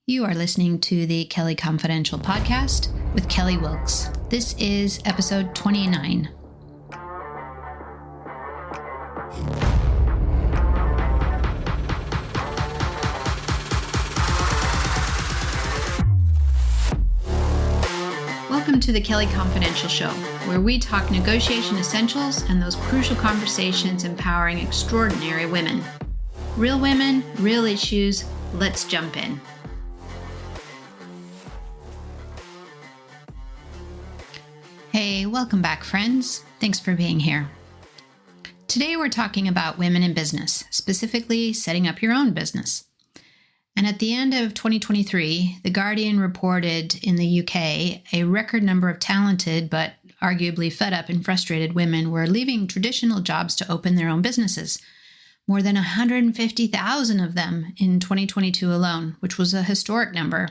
You are listening to the Kelly Confidential podcast with Kelly Wilkes. This is episode 29. Welcome to the Kelly Confidential Show, where we talk negotiation essentials and those crucial conversations empowering extraordinary women. Real women, real issues. Let's jump in. Hey, welcome back, friends. Thanks for being here. Today we're talking about women in business, specifically setting up your own business. And at the end of 2023, The Guardian reported in the UK a record number of talented but arguably fed up and frustrated women were leaving traditional jobs to open their own businesses. More than 150,000 of them in 2022 alone, which was a historic number.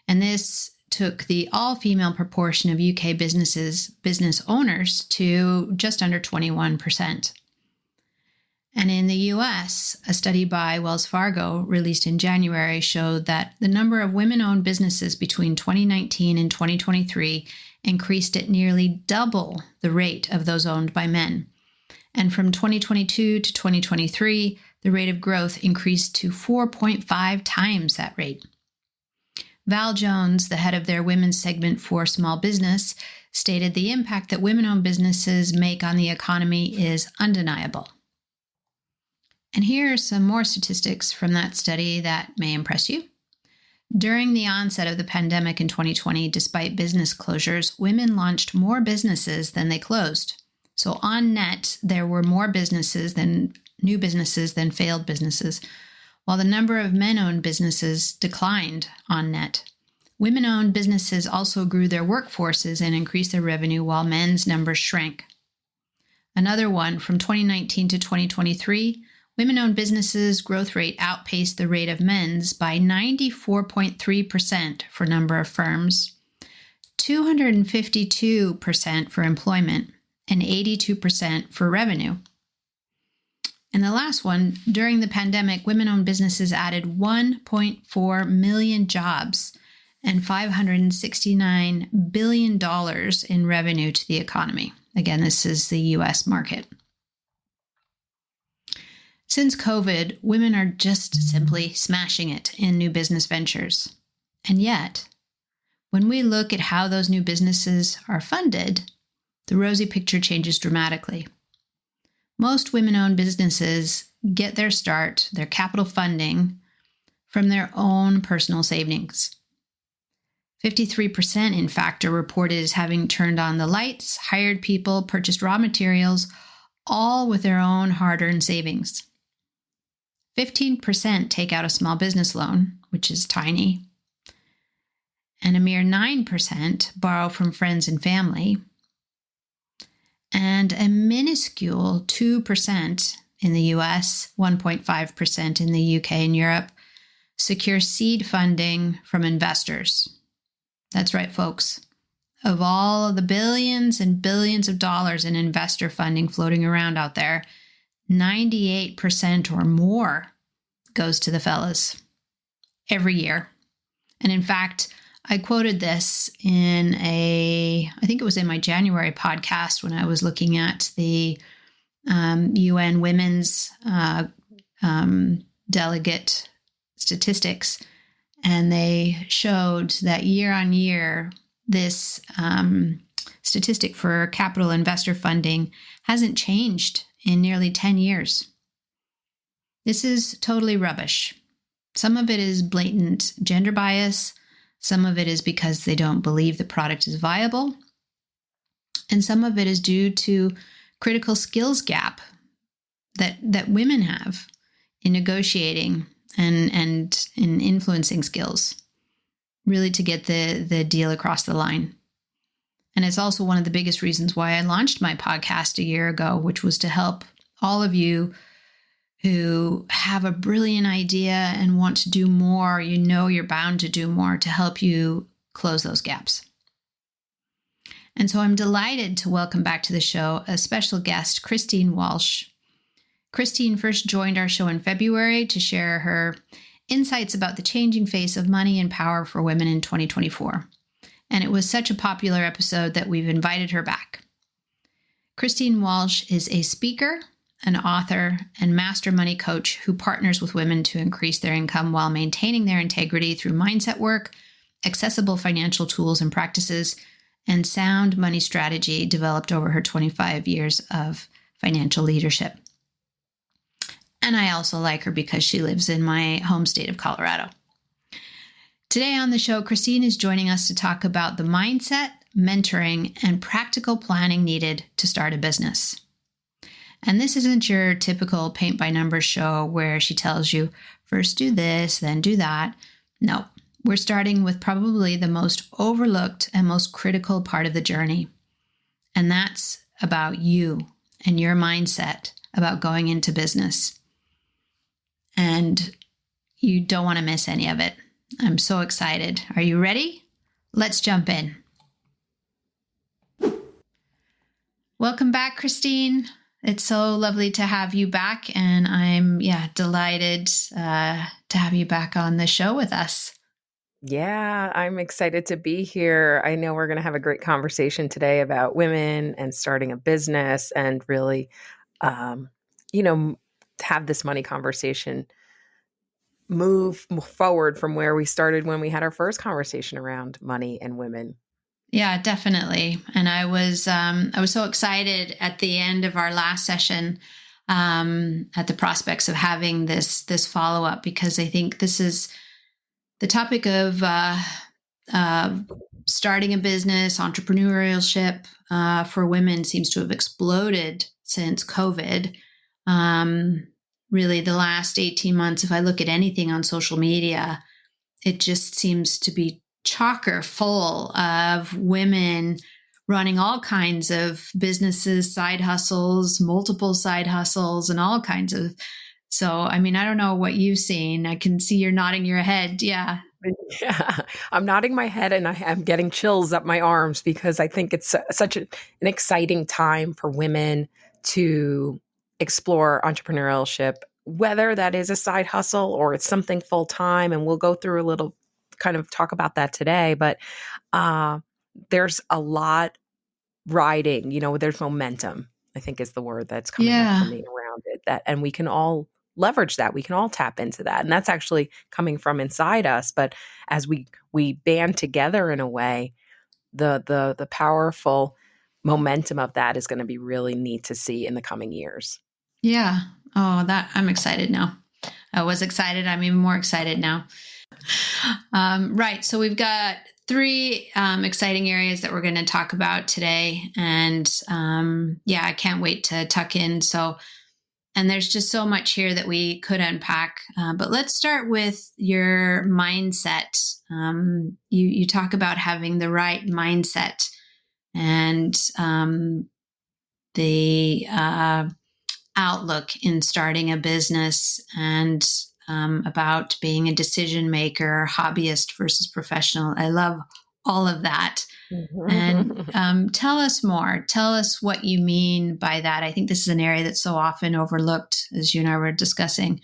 And this took the all-female proportion of UK business owners to just under 21%. And in the US, a study by Wells Fargo released in January showed that the number of women-owned businesses between 2019 and 2023 increased at nearly double the rate of those owned by men. And from 2022 to 2023, the rate of growth increased to 4.5 times that rate. Val Jones, the head of their women's segment for small business, stated the impact that women-owned businesses make on the economy is undeniable. And here are some more statistics from that study that may impress you. During the onset of the pandemic in 2020, despite business closures, women launched more businesses than they closed. So on net, there were more new businesses than failed businesses, while the number of men-owned businesses declined on net. Women-owned businesses also grew their workforces and increased their revenue while men's numbers shrank. Another one, from 2019 to 2023, women-owned businesses' growth rate outpaced the rate of men's by 94.3% for number of firms, 252% for employment, and 82% for revenue. And the last one, during the pandemic, women-owned businesses added 1.4 million jobs and $569 billion in revenue to the economy. Again, this is the U.S. market. Since COVID, women are just simply smashing it in new business ventures. And yet, when we look at how those new businesses are funded, the rosy picture changes dramatically. Most women-owned businesses get their start, their capital funding, from their own personal savings. 53%, in fact, are reported as having turned on the lights, hired people, purchased raw materials, all with their own hard-earned savings. 15% take out a small business loan, which is tiny, and a mere 9% borrow from friends and family. And a minuscule 2% in the US, 1.5% in the UK and Europe, secure seed funding from investors. That's right, folks. Of all of the billions and billions of dollars in investor funding floating around out there, 98% or more goes to the fellas every year. And in fact, I quoted this in I think it was in my January podcast when I was looking at the UN Women's Delegate statistics, and they showed that year on year, this statistic for capital investor funding hasn't changed in nearly 10 years. This is totally rubbish. Some of it is blatant gender bias. Some of it is because they don't believe the product is viable. And some of it is due to critical skills gap that women have in negotiating and in influencing skills, really to get the deal across the line. And it's also one of the biggest reasons why I launched my podcast a year ago, which was to help all of you who have a brilliant idea and want to do more, you're bound to do more, to help you close those gaps. And so I'm delighted to welcome back to the show a special guest, Christine Walsh. Christine first joined our show in February to share her insights about the changing face of money and power for women in 2024. And it was such a popular episode that we've invited her back. Christine Walsh is a speaker, an author, and master money coach who partners with women to increase their income while maintaining their integrity through mindset work, accessible financial tools and practices, and sound money strategy developed over her 25 years of financial leadership. And I also like her because she lives in my home state of Colorado. Today on the show, Christine is joining us to talk about the mindset, mentoring, and practical planning needed to start a business. And this isn't your typical paint by numbers show where she tells you, first do this, then do that. No, we're starting with probably the most overlooked and most critical part of the journey. And that's about you and your mindset about going into business. And you don't want to miss any of it. I'm so excited. Are you ready? Let's jump in. Welcome back, Christine. It's so lovely to have you back, and I'm delighted to have you back on the show with us. Yeah, I'm excited to be here. I know we're going to have a great conversation today about women and starting a business and really, have this money conversation move forward from where we started when we had our first conversation around money and women. Yeah, definitely. And I was so excited at the end of our last session at the prospects of having this follow up, because I think this is the topic of starting a business, entrepreneurship for women seems to have exploded since COVID. Really, the last 18 months, if I look at anything on social media, it just seems to be chocker full of women running all kinds of businesses, side hustles, multiple side hustles, and all kinds of. So, I mean, I don't know what you've seen. I can see you're nodding your head. Yeah. Yeah, I'm nodding my head and I'm getting chills up my arms because I think it's such an exciting time for women to explore entrepreneurship, whether that is a side hustle or it's something full time. And we'll go through a little kind of talk about that today. But there's a lot riding, there's momentum, I think is the word that's coming up for me around it. And we can all leverage that. We can all tap into that. And that's actually coming from inside us. But as we band together in a way, the powerful momentum of that is going to be really neat to see in the coming years. Yeah. Oh, that I'm excited now. I was excited. I'm even more excited now. Right. So we've got three exciting areas that we're going to talk about today. And I can't wait to tuck in. And there's just so much here that we could unpack. But let's start with your mindset. You talk about having the right mindset and the outlook in starting a business, and about being a decision maker, hobbyist versus professional. I love all of that. And tell us more. Tell us what you mean by that. I think this is an area that's so often overlooked, as you and I were discussing.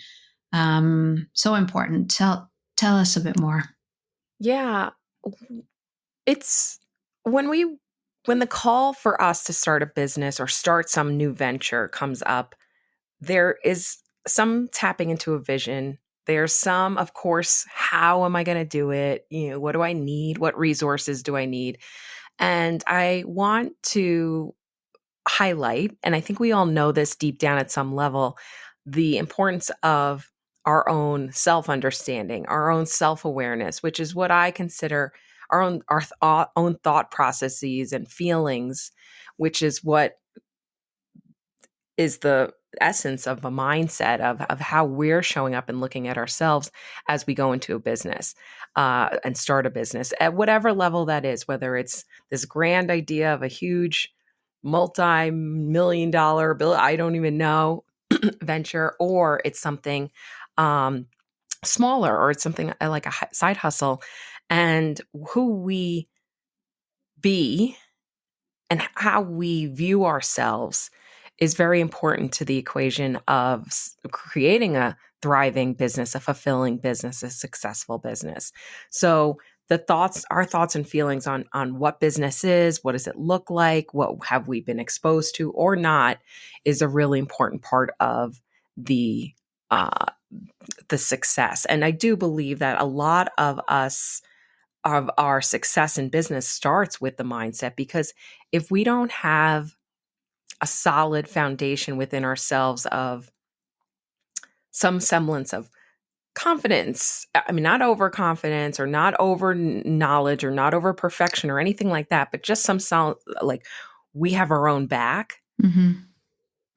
So important. Tell us a bit more. Yeah. It's when the call for us to start a business or start some new venture comes up, there is some tapping into a vision. There's some, of course, how am I going to do it? What do I need? What resources do I need? And I want to highlight, and I think we all know this deep down at some level, the importance of our own self-understanding, our own self-awareness, which is what I consider our own thought processes and feelings, which is what is the essence of a mindset of how we're showing up and looking at ourselves as we go into a business and start a business at whatever level that is, whether it's this grand idea of a huge multi-million-dollar bill, I don't even know, venture, or it's something smaller, or it's something like a side hustle. And who we be and how we view ourselves is very important to the equation of creating a thriving business, a fulfilling business, a successful business. So our thoughts and feelings on what business is, what does it look like, what have we been exposed to or not, is a really important part of the uh, the success. And I do believe that a lot of our success in business starts with the mindset, because if we don't have a solid foundation within ourselves of some semblance of confidence, I mean, not overconfidence or not over knowledge or not over perfection or anything like that, but just some solid, like we have our own back. Mm-hmm.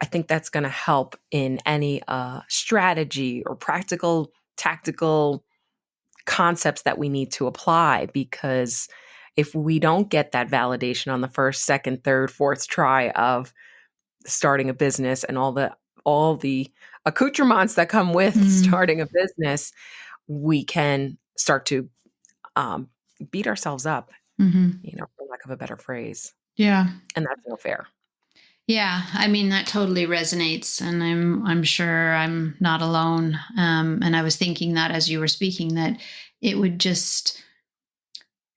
I think that's going to help in any strategy or practical, tactical concepts that we need to apply, because if we don't get that validation on the first, second, third, fourth try of starting a business and all the accoutrements that come with starting a business, we can start to beat ourselves up, for lack of a better phrase. Yeah. And that's no fair. Yeah, I mean that totally resonates, and I'm sure I'm not alone. And I was thinking that as you were speaking, that it would just,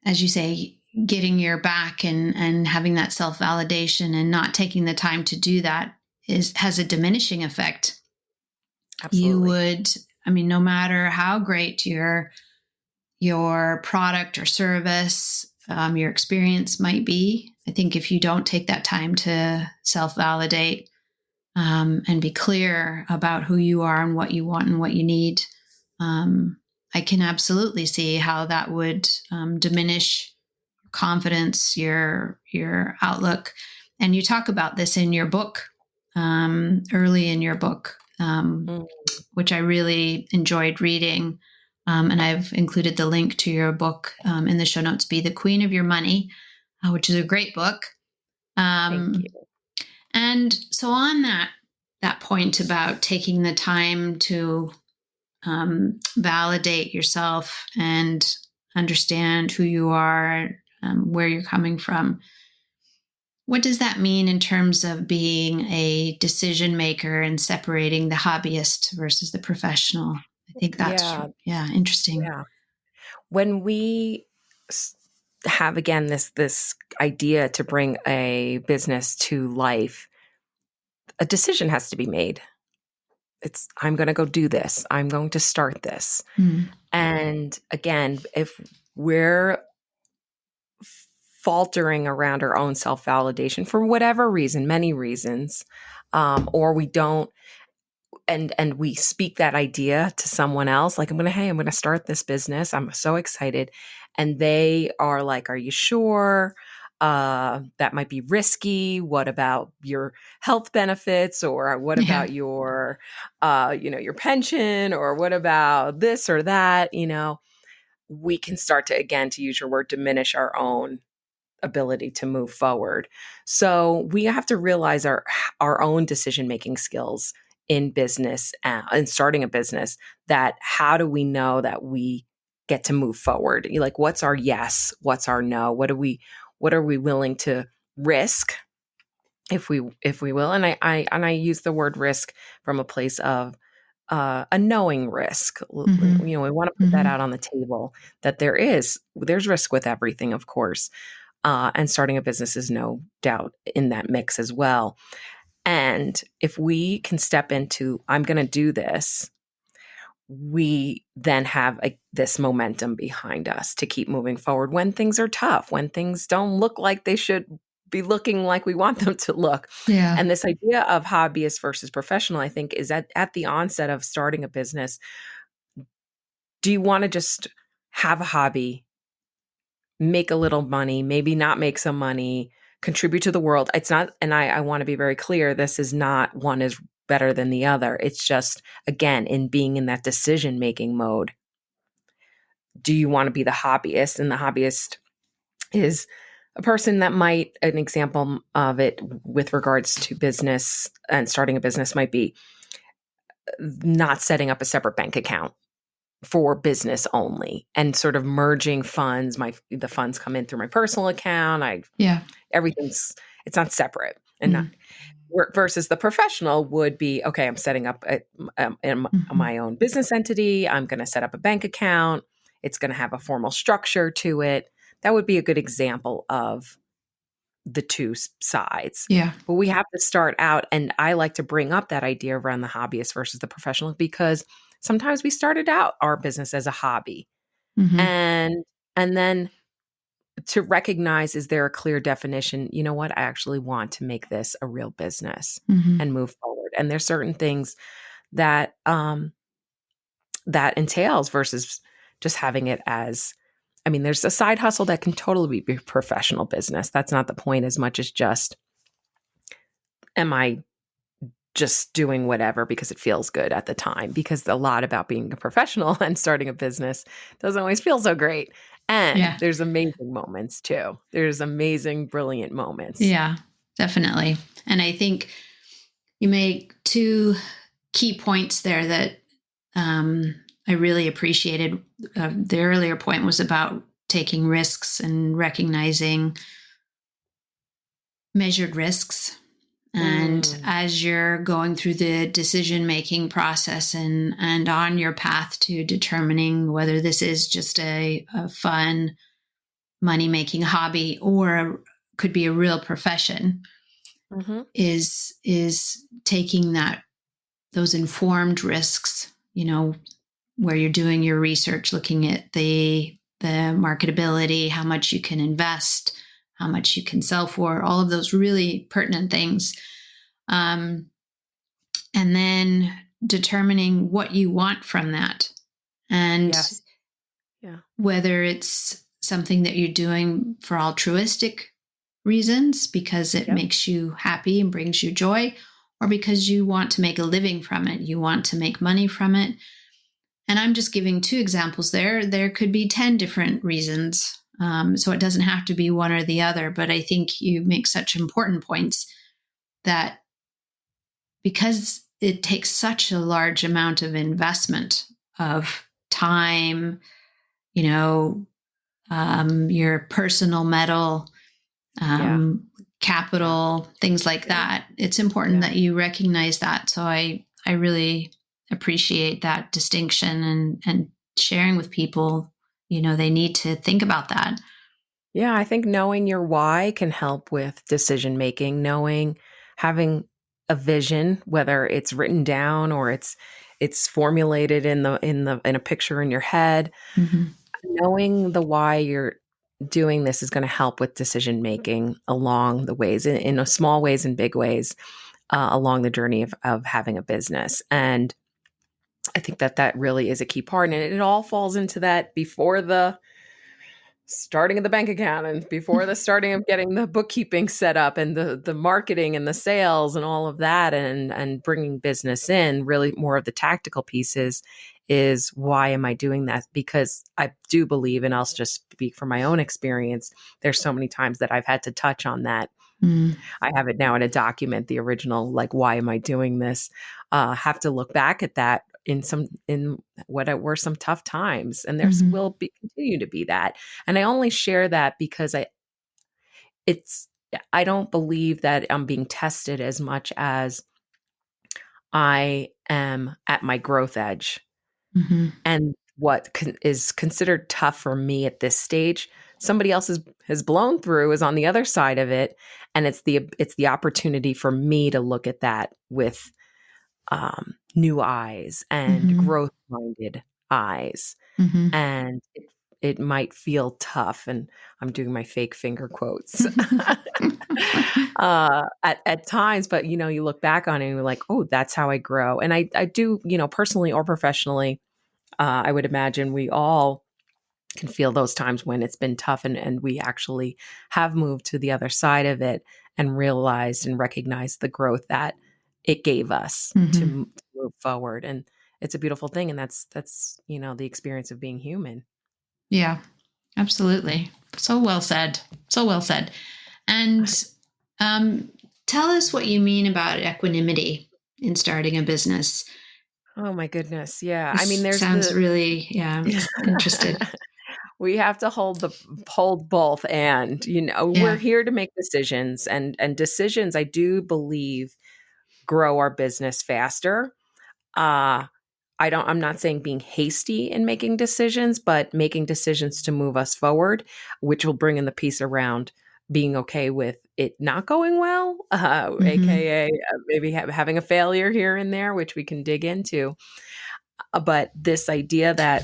as you say, getting your back and having that self validation and not taking the time to do that has a diminishing effect. Absolutely. You would, I mean, no matter how great your product or service, your experience might be, I think if you don't take that time to self-validate and be clear about who you are and what you want and what you need, I can absolutely see how that would diminish confidence, your outlook. And you talk about this in your book, early in your book, which I really enjoyed reading. And I've included the link to your book in the show notes, Be the Queen of Your Money, which is a great book. Thank you. And so on that point about taking the time to validate yourself and understand who you are, where you're coming from, what does that mean in terms of being a decision maker and separating the hobbyist versus the professional? I think that's interesting. Yeah. When we have, again, this idea to bring a business to life, a decision has to be made. It's, I'm going to go do this. I'm going to start this. And again, if we're faltering around our own self-validation for whatever reason, many reasons, or we don't, and we speak that idea to someone else, like, I'm going to start this business. I'm so excited. And they are like, are you sure? That might be risky. What about your health benefits? Or what about your, your pension? Or what about this or that? We can start to, again, to use your word, diminish our own ability to move forward. So we have to realize our own decision-making skills in business and starting a business, that how do we know that we get to move forward? Like, what's our yes? What's our no? What are we willing to risk, if we will? And I use the word risk from a place of a knowing risk. We want to put that out on the table, that there's risk with everything, of course. And starting a business is no doubt in that mix as well. And if we can step into, I'm going to do this, we then have this momentum behind us to keep moving forward when things are tough, when things don't look like they should be looking like we want them to look. Yeah. And this idea of hobbyist versus professional, I think, is at the onset of starting a business. Do you want to just have a hobby, make a little money, maybe not make some money, contribute to the world? It's not, and I want to be very clear, this is not one is better than the other. It's just, again, in being in that decision-making mode. Do you want to be the hobbyist? And the hobbyist is a person that might, an example of it with regards to business and starting a business might be not setting up a separate bank account for business only and sort of merging funds. The funds come in through my personal account. Everything's It's not separate and not Mm-hmm. versus the professional would be, okay, I'm setting up Mm-hmm. my own business entity. I'm going to set up a bank account. It's going to have a formal structure to it. That would be a good example of the two sides. Yeah. But we have to start out, and I like to bring up that idea around the hobbyist versus the professional because sometimes we started out our business as a hobby, Mm-hmm. and then to recognize, is there a clear definition? You know what? I actually want to make this a real business Mm-hmm. and move forward. And there's certain things that that entails versus just having it as, I mean, there's a side hustle that can totally be professional business. That's not the point as much as just, am I just doing whatever because it feels good at the time? Because a lot about being a professional and starting a business doesn't always feel so great. And Yeah. there's amazing moments too. There's amazing, brilliant moments. Yeah, definitely. And I think you make two key points there that I really appreciated. The earlier point was about taking risks and recognizing measured risks. And Mm, as you're going through the decision making process and on your path to determining whether this is just a fun money making hobby or could be a real profession, hmm is taking those informed risks, where you're doing your research, looking at the marketability, how much you can invest, how much you can sell for, all of those really pertinent things. Um, and then determining what you want from that, and Yes. Yeah. whether it's something that you're doing for altruistic reasons because it Yep. makes you happy and brings you joy, or because you want to make a living from it, you want to make money from it. And I'm just giving two examples there. There could be 10 different reasons. So it doesn't have to be one or the other. But I think you make such important points that because it takes such a large amount of investment of time, you know, your personal metal, Yeah. Yeah. capital, things like Yeah. that. It's important Yeah. that you recognize that. So I really appreciate that distinction and sharing with people, they need to think about that. Yeah. I think knowing your why can help with decision making, having a vision, whether it's written down or it's formulated in a picture in your head. Mm-hmm. Knowing the why you're doing this is going to help with decision making along the ways, in small ways and big ways, along the journey of having a business. And I think that really is a key part. And it all falls into that before the starting of the bank account and before the starting of getting the bookkeeping set up and the marketing and the sales and all of that, and bringing business in. Really more of the tactical pieces is, why am I doing that? Because I do believe, and I'll just speak from my own experience, there's so many times that I've had to touch on that. Mm. I have it now in a document, the original, like, why am I doing this? Have to look back at that in what were some tough times, and there's Mm-hmm. will be continue to be that. And I only share that because it's I don't believe that I'm being tested as much as I am at my growth edge. Mm-hmm. And what is considered tough for me at this stage, somebody else has blown through, is on the other side of it, and it's the opportunity for me to look at that with new eyes and Mm-hmm. growth minded eyes. Mm-hmm. And it might feel tough, and I'm doing my fake finger quotes at times, but you look back on it and you're like, oh, that's how I grow. And I do, personally or professionally, I would imagine we all can feel those times when it's been tough, and we actually have moved to the other side of it and realized and recognized the growth that it gave us to Mm-hmm. move forward. And it's a beautiful thing. And that's the experience of being human. Yeah, absolutely. So well said. So well said. And um, tell us what you mean about equanimity in starting a business. Oh my goodness. Yeah. I mean, This there's sounds the really, yeah, I'm just interested. we have to hold both, and we're Yeah. here to make decisions, and decisions, I do believe, grow our business faster. I'm not saying being hasty in making decisions, but making decisions to move us forward, which will bring in the piece around being okay with it not going well, Mm-hmm. aka maybe having a failure here and there, which we can dig into. But this idea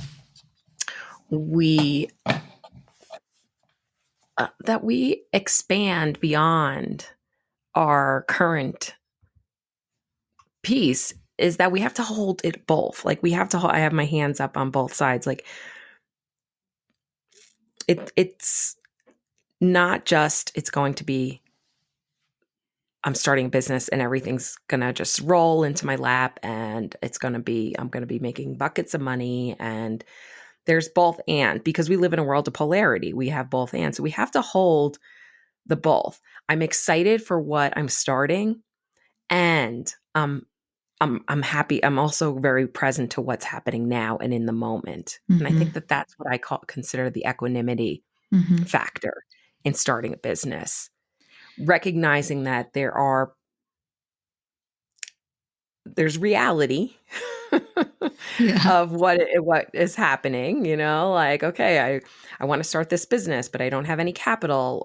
we that we expand beyond our current piece is that we have to hold it both. Like we have to I have my hands up on both sides. Like it's not just it's going to be I'm starting a business and everything's going to just roll into my lap, and I'm going to be making buckets of money, and there's both, and because we live in a world of polarity, we have both, and so we have to hold the both. I'm excited for what I'm starting, and I'm happy. I'm also very present to what's happening now and in the moment. And I think Mm-hmm. that that's what I consider the equanimity Mm-hmm. factor in starting a business. Recognizing that there's reality Yeah. of what is happening, like, okay, I want to start this business, but I don't have any capital,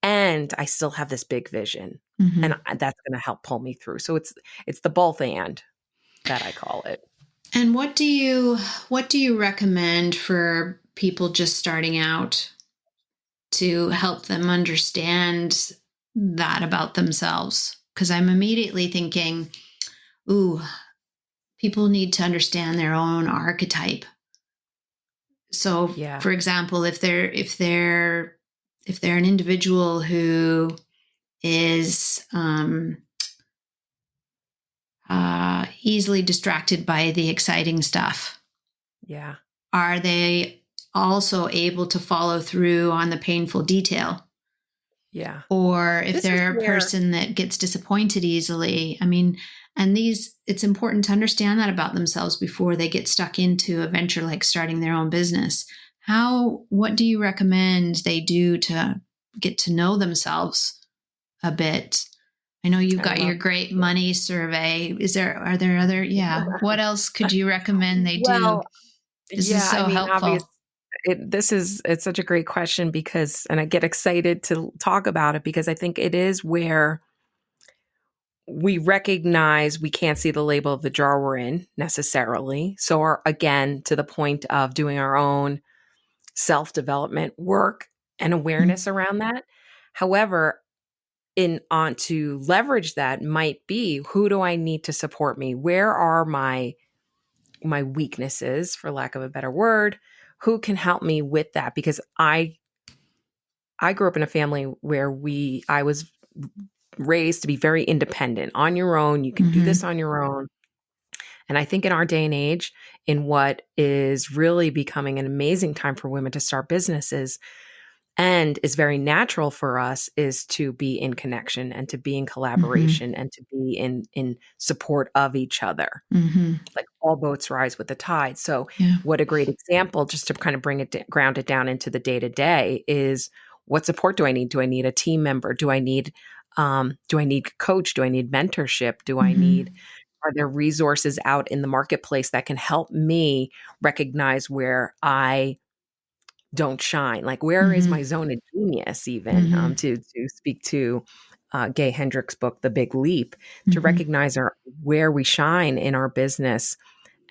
and I still have this big vision, and Mm-hmm. that's going to help pull me through. So it's the both and that I call it. And what do you recommend for people just starting out to help them understand that about themselves? Because I'm immediately thinking, ooh, people need to understand their own archetype. So, Yeah. for example, if they're an individual who is easily distracted by the exciting stuff, Yeah. are they also able to follow through on the painful detail? Yeah. Or if This is they're a where person that gets disappointed easily, I mean, and it's important to understand that about themselves before they get stuck into a venture like starting their own business. What do you recommend they do to get to know themselves a bit? I know you've I got your love great money survey. Are there other, yeah. What else could you recommend they do? well, This is yeah, I so mean, helpful. it's such a great question, because, and I get excited to talk about it, because I think it is where we recognize we can't see the label of the jar we're in necessarily. So, again, to the point of doing our own self development work and awareness around that. However, in on to leverage that might be, who do I need to support me? Where are my weaknesses, for lack of a better word? Who can help me with that? Because I grew up in a family where I was raised to be very independent. On your own, you can do this Mm-hmm. on your own. And I think in our day and age, in what is really becoming an amazing time for women to start businesses, and is very natural for us, is to be in connection and to be in Mm-hmm. collaboration and to be in support of each other. Mm-hmm. Like all boats rise with the tide. So Yeah. what a great example, just to kind of ground it down into the day to day, is what support do I need? Do I need a team member? Do I need coach? Do I need mentorship? Mm-hmm. Are there resources out in the marketplace that can help me recognize where I don't shine? Like, where is my Mm-hmm. zone of genius, even, Mm-hmm. to speak to Gay Hendricks' book, The Big Leap, to Mm-hmm. recognize where we shine in our business,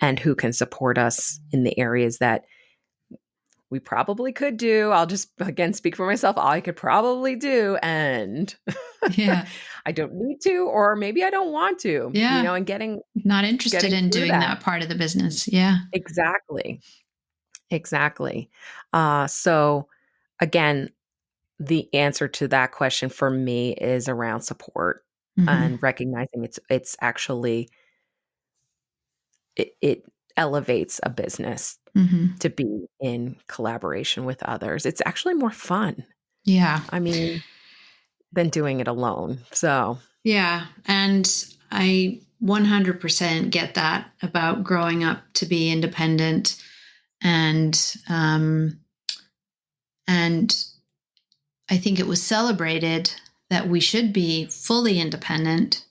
and who can support us in the areas that we probably could do. I'll just, again, speak for myself. I could probably do, and Yeah. I don't need to, or maybe I don't want to, Yeah. and Not interested getting in through doing that. that part of the business. Yeah. Exactly. Exactly. So again, the answer to that question for me is around support, Mm-hmm. and recognizing it's actually it elevates a business Mm-hmm. to be in collaboration with others. It's actually more fun, Yeah. I mean, than doing it alone. So, Yeah. And I 100% get that about growing up to be independent. and and I think it was celebrated that we should be fully independent,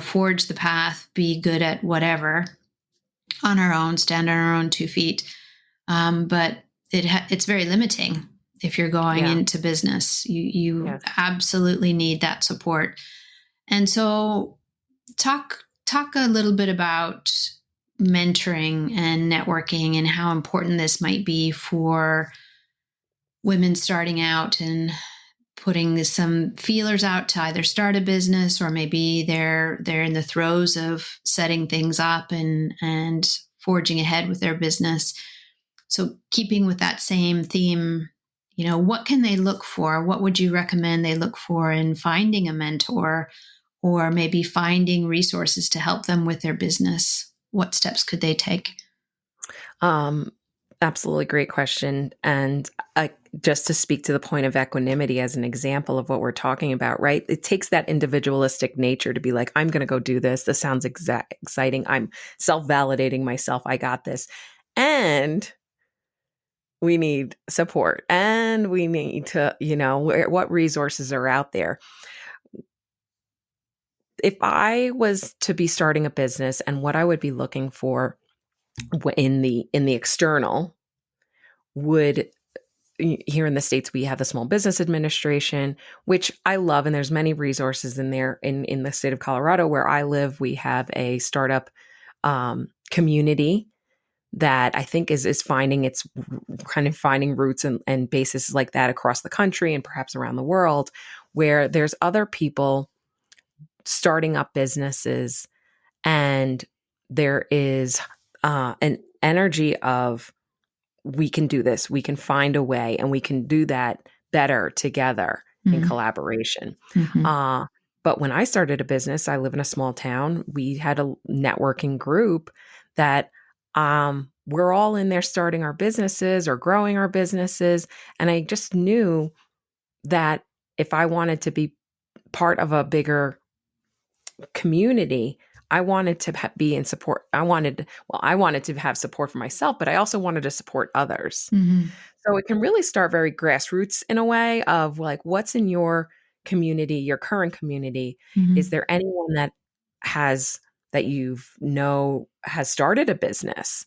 forge the path, be good at whatever on our own, stand on our own 2 feet. But it's very limiting if you're going into business. You absolutely need that support. And so talk a little bit about mentoring and networking and how important this might be for women starting out and putting some feelers out to either start a business, or maybe they're in the throes of setting things up and forging ahead with their business. So keeping with that same theme, what can they look for? What would you recommend they look for in finding a mentor, or maybe finding resources to help them with their business? What steps could they take? Absolutely great question. And just to speak to the point of equanimity as an example of what we're talking about, right? It takes that individualistic nature to be like, I'm going to go do this. This sounds exciting. I'm self-validating myself. I got this. And we need support, and we need to, what resources are out there. If I was to be starting a business, and what I would be looking for in the external would, here in the States, we have the Small Business Administration, which I love. And there's many resources in there. In the state of Colorado, where I live, we have a startup community that I think is finding its kind of finding roots and bases like that across the country and perhaps around the world, where there's other people starting up businesses, and there is an energy of, we can do this, we can find a way, and we can do that better together in collaboration. But when I started a business, I live in a small town. We had a networking group that we're all in there starting our businesses or growing our businesses. And I just knew that if I wanted to be part of a bigger community, I wanted to be in support. I wanted to have support for myself, but I also wanted to support others. So it can really start very grassroots in a way of like, what's in your community, your current community? Is there anyone that has started a business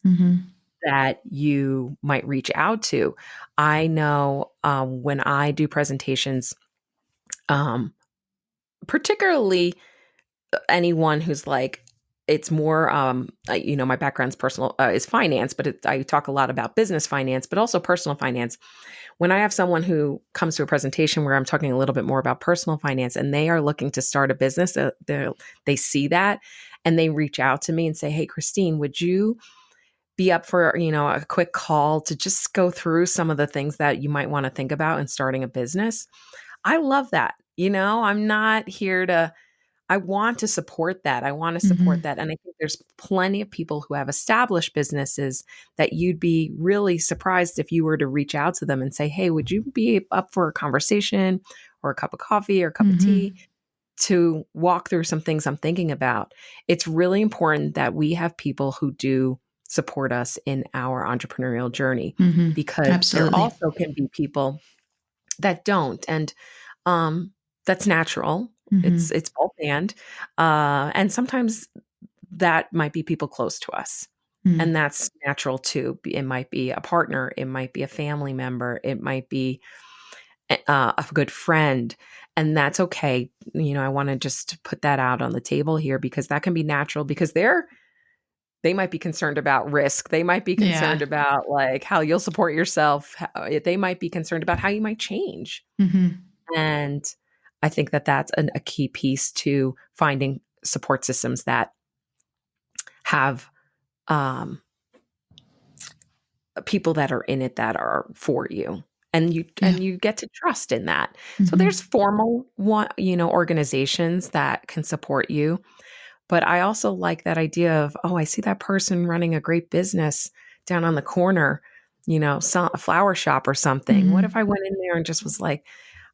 that you might reach out to? I know when I do presentations, particularly anyone who's like, it's more, my background's personal, is finance, but I talk a lot about business finance, but also personal finance. When I have someone who comes to a presentation where I'm talking a little bit more about personal finance and they are looking to start a business, they see that and they reach out to me and say, hey, Christine, would you be up for, a quick call to just go through some of the things that you might want to think about in starting a business? I love that. I'm not here to, I want to support that. I want to support that. And I think there's plenty of people who have established businesses that you'd be really surprised if you were to reach out to them and say, hey, would you be up for a conversation or a cup of coffee or a cup of tea to walk through some things I'm thinking about? It's really important that we have people who do support us in our entrepreneurial journey, because there also can be people that don't. And that's natural. It's both and sometimes that might be people close to us, and that's natural too. It might be a partner, it might be a family member, it might be a good friend, and that's okay. I want to just put that out on the table here, because that can be natural, because they might be concerned about risk. They might be concerned about like how you'll support yourself. They might be concerned about how you might change. And I think that that's a key piece to finding support systems that have people that are in it that are for you, and you get to trust in that. So there's formal organizations that can support you, but I also like that idea of, I see that person running a great business down on the corner, a flower shop or something. What if I went in there and just was like,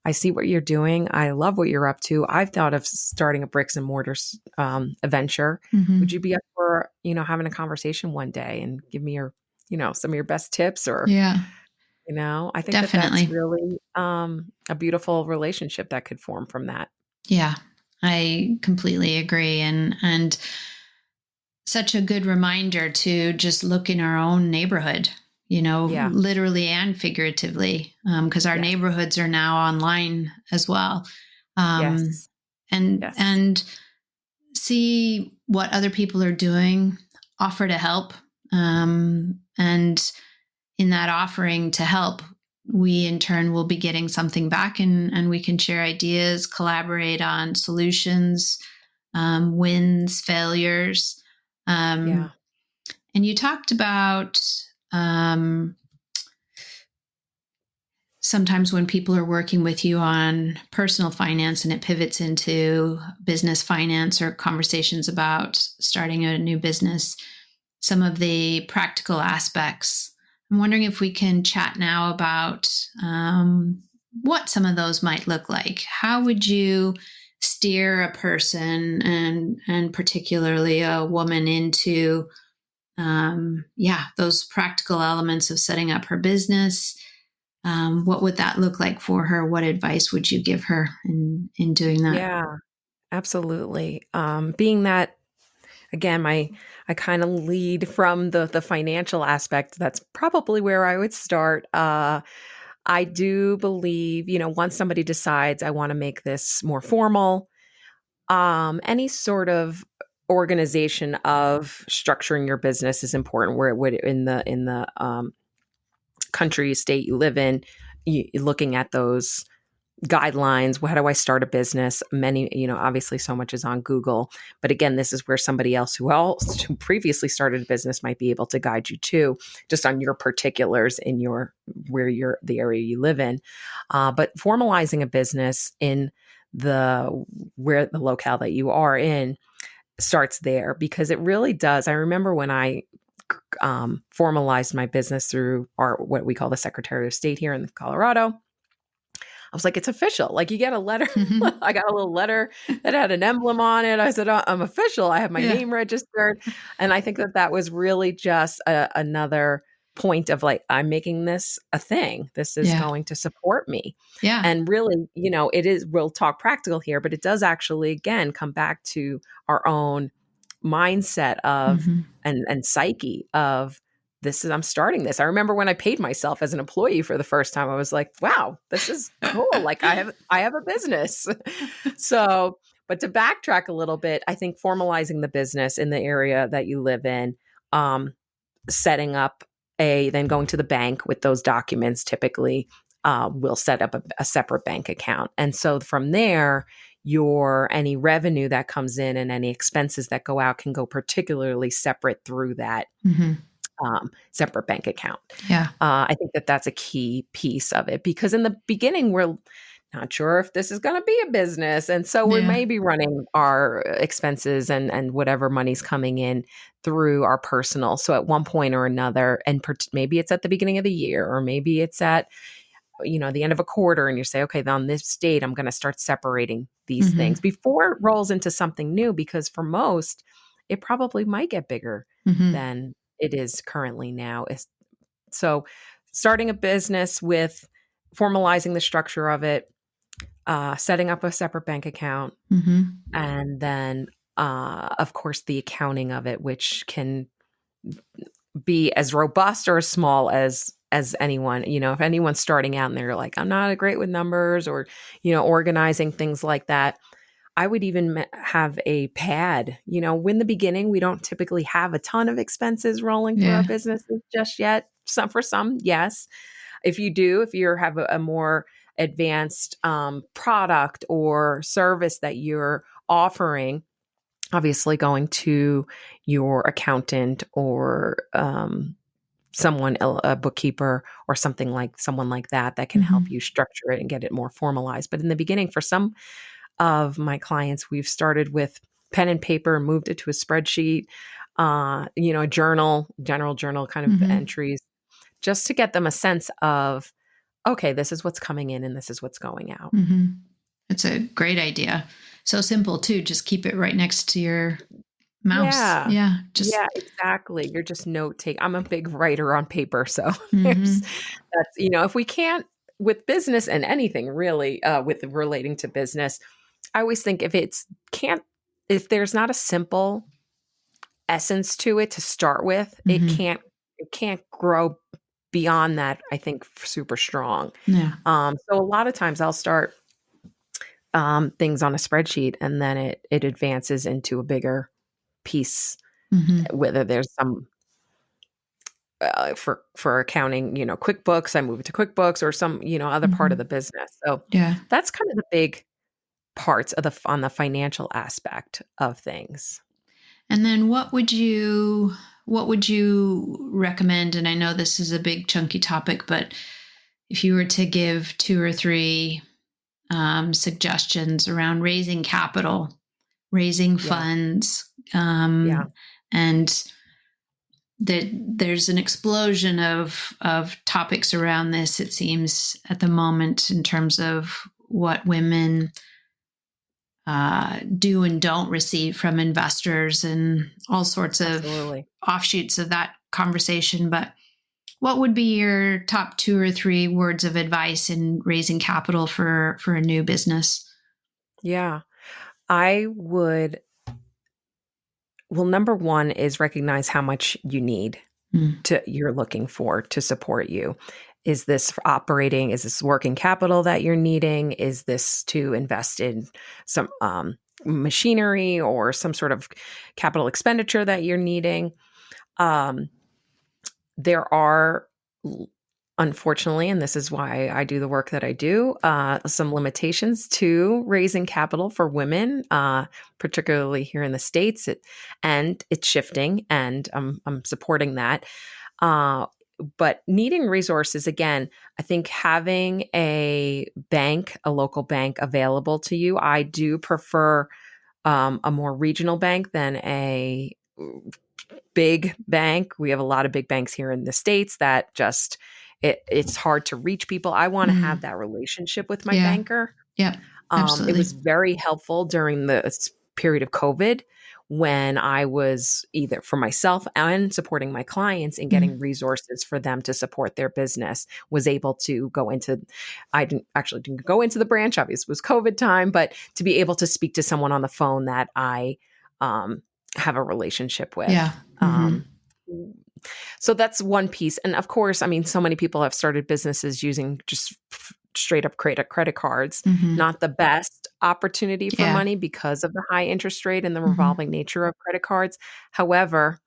I see what you're doing. I love what you're up to. I've thought of starting a bricks and mortar venture. Would you be up for, having a conversation one day and give me your some of your best tips or, Yeah, I think that that's definitely. really a beautiful relationship that could form from that. Yeah, I completely agree. And such a good reminder to just look in our own neighborhood, Yeah. literally and figuratively, because our Yes. neighborhoods are now online as well. Um, Yes. and Yes. and see what other people are doing, offer to help, and in that offering to help, we in turn will be getting something back, and we can share ideas, collaborate on solutions, wins, failures. Yeah. Um, and you talked about um, sometimes when people are working with you on personal finance and it pivots into business finance or conversations about starting a new business, some of the practical aspects. I'm wondering if we can chat now about what some of those might look like. How would you steer a person and particularly a woman into those practical elements of setting up her business? What would that look like for her? What advice would you give her in doing that? Yeah, absolutely. Being that again, I kind of lead from the financial aspect. That's probably where I would start. I do believe, once somebody decides I want to make this more formal, any sort of organization of structuring your business is important. Where it would in the country, state you live in, looking at those guidelines. How do I start a business? Many, obviously so much is on Google, but again, this is where somebody else who previously started a business might be able to guide you too, just on your particulars in the area you live in. But formalizing a business in the locale that you are in starts there, because it really does. I remember when I formalized my business through what we call the Secretary of State here in Colorado. I was like, it's official. Like, you get a letter. Mm-hmm. I got a little letter that had an emblem on it. I said, I'm official. I have my Yeah. name registered. And I think that was really just another point of like, I'm making this a thing. This is Yeah. going to support me. Yeah. And really, we'll talk practical here, but it does actually, again, come back to our own mindset of Mm-hmm. and psyche of, I'm starting this. I remember when I paid myself as an employee for the first time, I was like, wow, this is cool. Like, I have a business. So, but to backtrack a little bit, I think formalizing the business in the area that you live in, setting up then going to the bank with those documents, typically will set up a separate bank account. And so from there, any revenue that comes in and any expenses that go out can go particularly separate through that Mm-hmm. separate bank account. Yeah. I think that that's a key piece of it, because in the beginning, we're not sure if this is going to be a business. And so we Yeah. may be running our expenses and whatever money's coming in through our personal. So at one point or another, and maybe it's at the beginning of the year, or maybe it's at the end of a quarter, and you say, okay, on this date, I'm going to start separating these Mm-hmm. things before it rolls into something new, because for most, it probably might get bigger Mm-hmm. than it is currently now. So starting a business with formalizing the structure of it, setting up a separate bank account, Mm-hmm. and then, of course, the accounting of it, which can be as robust or as small as anyone. If anyone's starting out and they're like, I'm not great with numbers, or organizing things like that, I would even have a pad. In the beginning, we don't typically have a ton of expenses rolling through our Yeah. businesses just yet. For some, yes. If you have a more advanced product or service that you're offering, obviously going to your accountant or a bookkeeper or someone like that can help Mm-hmm. you structure it and get it more formalized. But in the beginning, for some of my clients, we've started with pen and paper, moved it to a spreadsheet, a general journal kind of Mm-hmm. entries, just to get them a sense of, okay, this is what's coming in and this is what's going out. Mm-hmm. It's a great idea. So simple too. Just keep it right next to your mouse. Yeah. Yeah. Yeah, Just, exactly. You're just note take. I'm a big writer on paper, so there's hmm that's if we can't with business and anything really with relating to business, I always think if there's not a simple essence to it to start with, hmm it can't grow beyond that, I think super strong. Yeah. So a lot of times I'll start things on a spreadsheet and then it advances into a bigger piece, hmm whether there's some for accounting, QuickBooks, I move it to QuickBooks or some, other part of hmm the business. So Yeah. that's kind of the big parts of on the financial aspect of things. And then what would you recommend? And I know this is a big chunky topic, but if you were to give two or three suggestions around raising capital, raising Yeah. funds, Yeah. and that there's an explosion of topics around this, it seems, at the moment in terms of what women do and don't receive from investors and all sorts of Absolutely. offshoots of that conversation. But what would be your top two or three words of advice in raising capital for a new business? Yeah. I would well, number one is recognize how much you need Mm. you're looking for to support you. Is this operating? Is this working capital that you're needing? Is this to invest in some machinery or some sort of capital expenditure that you're needing? Um, there are, unfortunately, and this is why I do the work that I do, some limitations to raising capital for women, particularly here in the States. And it's shifting, and I'm supporting that. Uh, but needing resources, again, I think having a local bank available to you, I do prefer a more regional bank than a big bank. We have a lot of big banks here in the States that just it's hard to reach people. I want to have Mm. that relationship with my Yeah. banker. Yeah. It Absolutely. was very helpful during the period of COVID when I was either for myself and supporting my clients and Mm. getting resources for them to support their business. Was able to go into, I didn't go into the branch. Obviously, it was COVID time, but to be able to speak to someone on the phone that I have a relationship with. Yeah. Hmm. So that's one piece. And of course, I mean, so many people have started businesses using just straight up credit cards. Hmm. Not the best opportunity for Yeah. money because of the high interest rate and the Hmm. revolving nature of credit cards. However,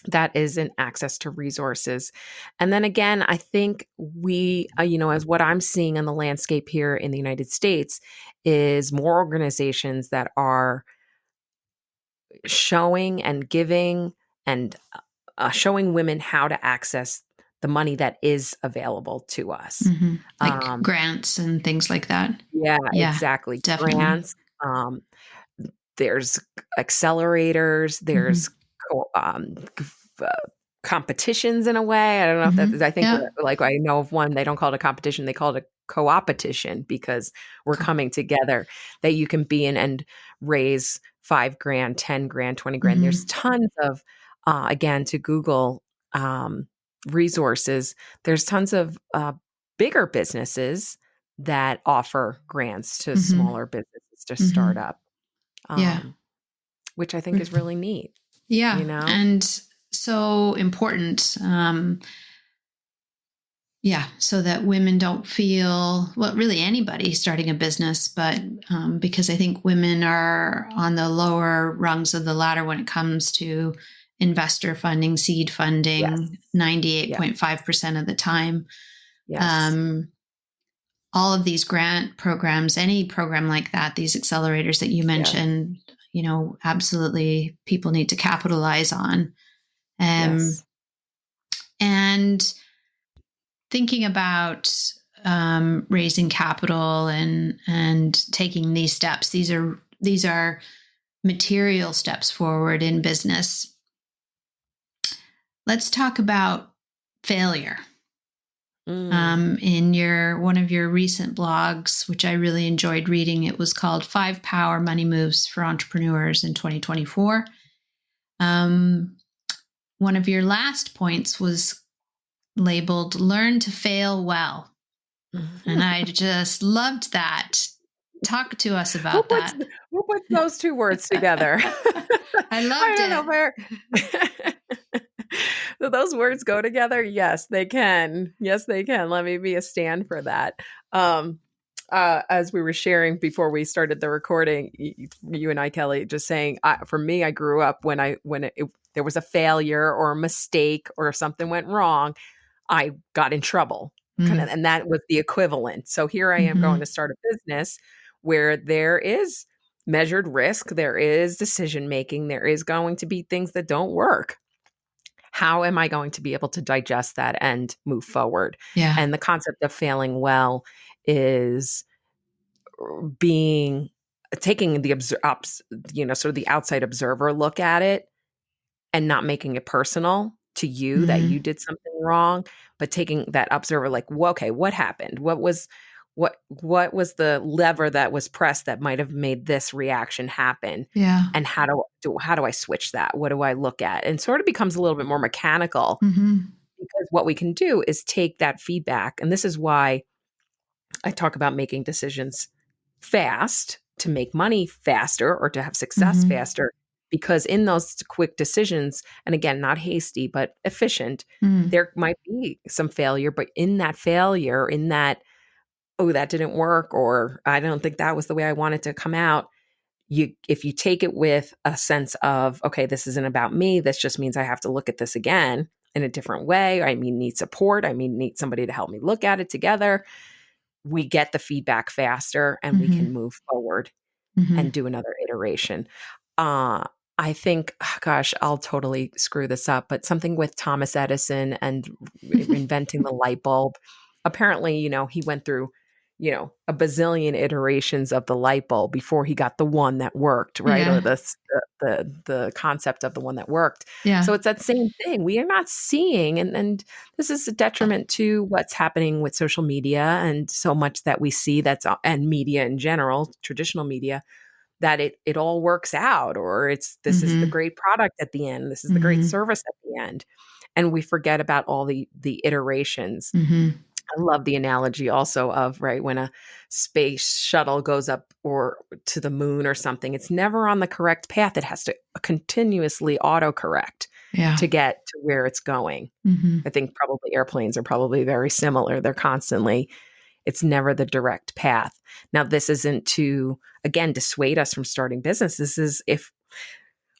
that is an access to resources. And then again, I think as what I'm seeing in the landscape here in the United States is more organizations that are showing and giving and showing women how to access the money that is available to us. Hmm. Like Um, grants and things like that. yeah, Yeah, exactly. definitely. Grants. There's accelerators. Hmm. There's co- um, g- uh, competitions in a way. I don't know if Hmm. that's. I think Yeah. like I know of one. They don't call it a competition. They call it a co-opetition because we're Cool. coming together. That you can be in and raise $5,000, $10,000, $20,000. There's Hmm. tons of again to Google resources. There's tons of bigger businesses that offer grants to Hmm. smaller businesses to start Hmm. up, Yeah. um, which I think is really neat, Yeah. you know? And so important. Yeah. So that women don't feel, well, really anybody starting a business, but because I think women are on the lower rungs of the ladder when it comes to investor funding, seed Yes. funding, Yes. 98.5% of the time. Yes. Um, all of these grant programs, any program like that, these accelerators that you Yes. mentioned, absolutely people need to capitalize on. Um, Yes. and thinking about raising capital and taking these steps, these are material steps forward in business. Let's talk about failure. Mm. In one of your recent blogs, which I really enjoyed reading, it was called 5 Power Money Moves for Entrepreneurs in 2024. Um, one of your last points was labeled "Learn to Fail Well." And I just loved that. Talk to us Who about puts that. who puts those two words together? I I loved don't know where. Do those words go together? Yes, they can. Yes, they can. Let me be a stand for that. Um, as we were sharing before we started the recording, you and I, Kelly, just saying, for me, I grew up when there was a failure or a mistake or something went wrong, I got in trouble, kind of, Mm. and that was the equivalent. So here I am going to Mhm. start a business where there is measured risk, there is decision making, there is going to be things that don't work. How am I going to be able to digest that and move forward? Yeah. And the concept of failing well is being taking the sort of the outside observer look at it and not making it personal to you that you Mm. did something wrong, but taking that observer like, well, okay, what happened? What was the lever that was pressed that might have made this reaction happen? Yeah. And how do I switch that? What do I look at? And sort of becomes a little bit more mechanical, Mhm. because what we can do is take that feedback. And this is why I talk about making decisions fast to make money faster or to have success Mhm. faster. Because in those quick decisions, and again, not hasty, but efficient, Mm. there might be some failure. But in that failure, in that, oh, that didn't work, or I don't think that was the way I wanted to come out. If you take it with a sense of, okay, this isn't about me, this just means I have to look at this again in a different way. I mean, need support. I mean, need somebody to help me look at it together. We get the feedback faster and we can Mhm. move forward and Mhm. do another iteration. Uh, I think, gosh, I'll totally screw this up, but something with Thomas Edison and inventing the light bulb. Apparently, he went through, a bazillion iterations of the light bulb before he got the one that worked, right? Or Yeah. the concept of the one that worked. Yeah. So it's that same thing. We are not seeing, and this is a detriment to what's happening with social media and so much that we see and media in general, traditional media, that it all works out, or this is the Mhm. great product at the end, this is the great Mhm. service at the end, and we forget about all the iterations. Mhm. I love the analogy also of, right, when a space shuttle goes up or to the moon or something, it's never on the correct path. It has to continuously autocorrect Yeah. to get to where it's going. Mhm. I think probably airplanes are probably very similar. It's never the direct path. Now, this isn't to, again, dissuade us from starting business. This is, if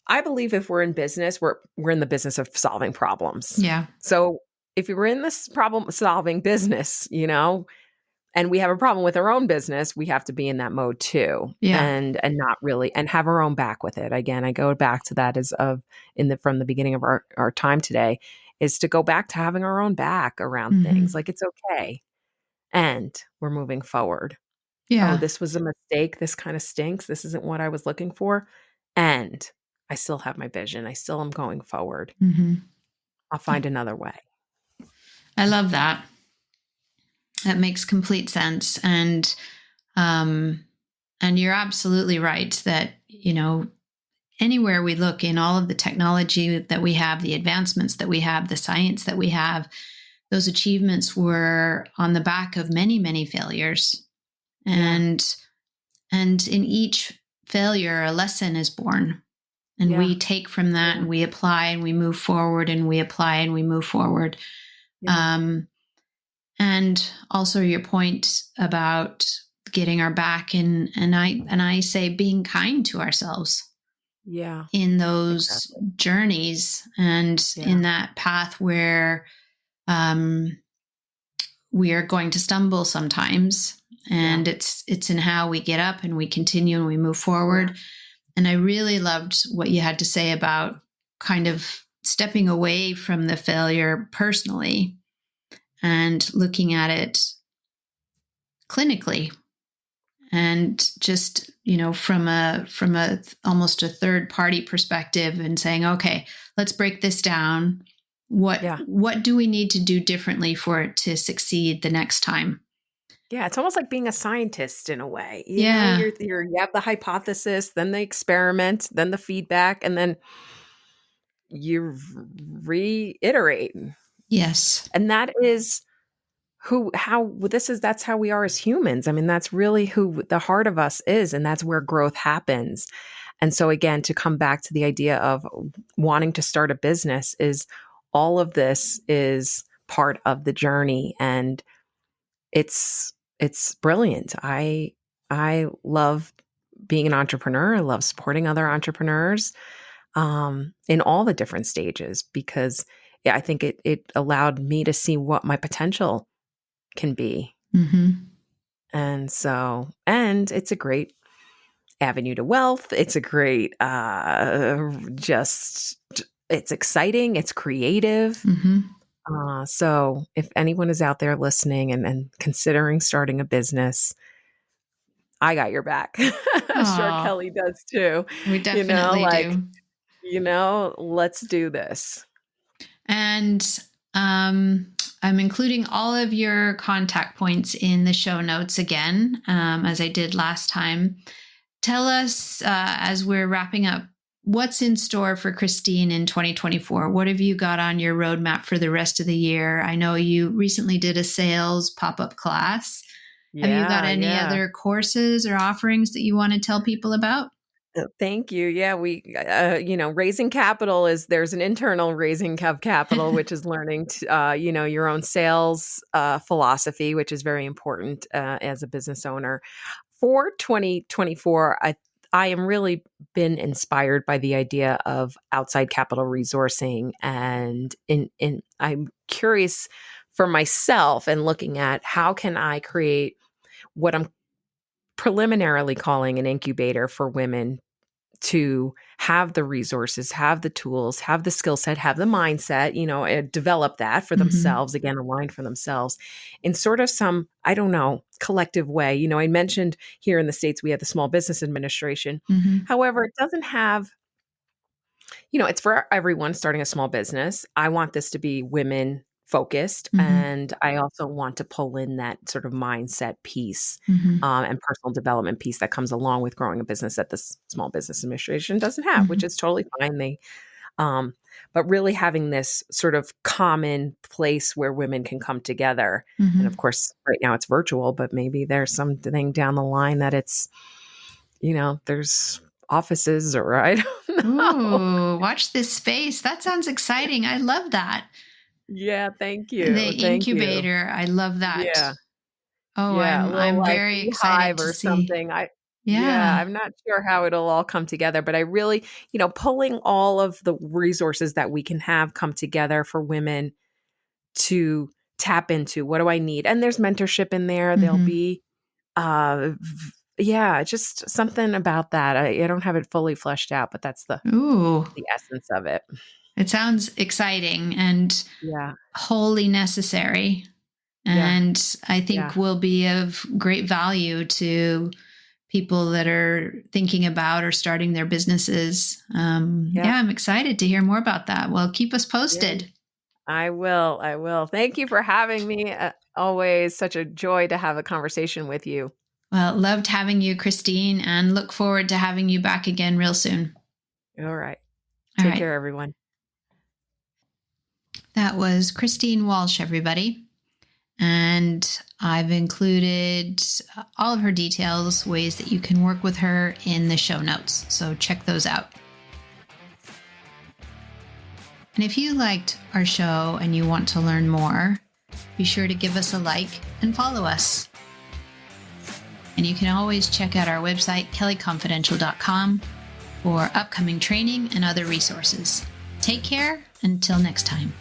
I believe, if we're in business, we're in the business of solving problems. Yeah. So if you're in this problem solving business, and we have a problem with our own business, we have to be in that mode too, Yeah. and not really, and have our own back with it. Again, I go back to that from the beginning of our time today, is to go back to having our own back around things. Mhm. Like, it's okay. And we're moving forward. Oh, Yeah. this was a mistake. This kind of stinks. This isn't what I was looking for. And I still have my vision. I still am going forward. Mhm. I'll find another way. I love that. That makes complete sense. Um and you're absolutely right that, anywhere we look in all of the technology that we have, the advancements that we have, the science that we have, those achievements were on the back of many, many failures. Yeah. And in each failure, a lesson is born. And Yeah. we take from that Yeah. and we apply and we move forward and we apply and we move forward. Yeah. Um, and also your point about getting our back in, and I say being kind to ourselves Yeah. in those Exactly. journeys and Yeah. in that path where um, we are going to stumble sometimes, Yeah. and it's in how we get up and we continue and we move Yeah. forward. And I really loved what you had to say about kind of stepping away from the failure personally and looking at it clinically, and just from a almost a third party perspective, and saying, okay, let's break this down. what Yeah. what do we need to do differently for it to succeed the next time? Yeah. It's almost like being a scientist in a way. Yeah. You have the hypothesis, then the experiment, then the feedback, and then you reiterate. Yes. And that is that's how we are as humans. I mean, that's really who the heart of us is, and that's where growth happens. And so again, to come back to the idea of wanting to start a business, is all of this is part of the journey, and it's brilliant. I love being an entrepreneur. I love supporting other entrepreneurs in all the different stages, because I think it allowed me to see what my potential can be. Mm-hmm. And so, and it's a great avenue to wealth. It's a great, it's exciting. It's creative. Mm-hmm. So if anyone is out there listening and considering starting a business, I got your back. Sure, Aw, Kelly does too. we definitely do. Let's do this. And I'm including all of your contact points in the show notes again, as I did last time. Tell us, as we're wrapping up, what's in store for Christine in 2024? What have you got on your roadmap for the rest of the year? I know you recently did a sales pop-up class. Have you got any other courses or offerings that you want to tell people about? Thank you. Yeah, raising capital there's an internal raising of capital, which is learning to, your own sales philosophy, which is very important as a business owner. For 2024, I am really been inspired by the idea of outside capital resourcing, and I'm curious for myself and looking at how can I create what I'm preliminarily calling an incubator for women to have the resources, have the tools, have the skill set, have the mindset, develop that for themselves, again, aligned for themselves in sort of some, I don't know, collective way. I mentioned here in the States, we have the Small Business Administration. Mm-hmm. However, it doesn't have, it's for everyone starting a small business. I want this to be women focused. Mm-hmm. And I also want to pull in that sort of mindset piece and personal development piece that comes along with growing a business that the Small Business Administration doesn't have, which is totally fine. But really having this sort of common place where women can come together. And of course, right now it's virtual, but maybe there's something down the line that it's, there's offices, or I don't know. Ooh, watch this space. That sounds exciting. I love that. Yeah, thank you. The incubator. I love that. Yeah. Oh, yeah, I'm very excited to see. Something. I'm not sure how it'll all come together, but I really, pulling all of the resources that we can have come together for women to tap into. What do I need? And there's mentorship in there. There'll be, just something about that. I don't have it fully fleshed out, but that's the essence of it. It sounds exciting and wholly necessary. And I think will be of great value to people that are thinking about or starting their businesses. I'm excited to hear more about that. Well, keep us posted. Yeah. I will. Thank you for having me. Always such a joy to have a conversation with you. Well, loved having you, Christine, and look forward to having you back again real soon. All right. Take care, everyone. That was Christine Walsh, everybody. And I've included all of her details, ways that you can work with her in the show notes. So check those out. And if you liked our show and you want to learn more, be sure to give us a like and follow us. And you can always check out our website, kellyconfidential.com, for upcoming training and other resources. Take care until next time.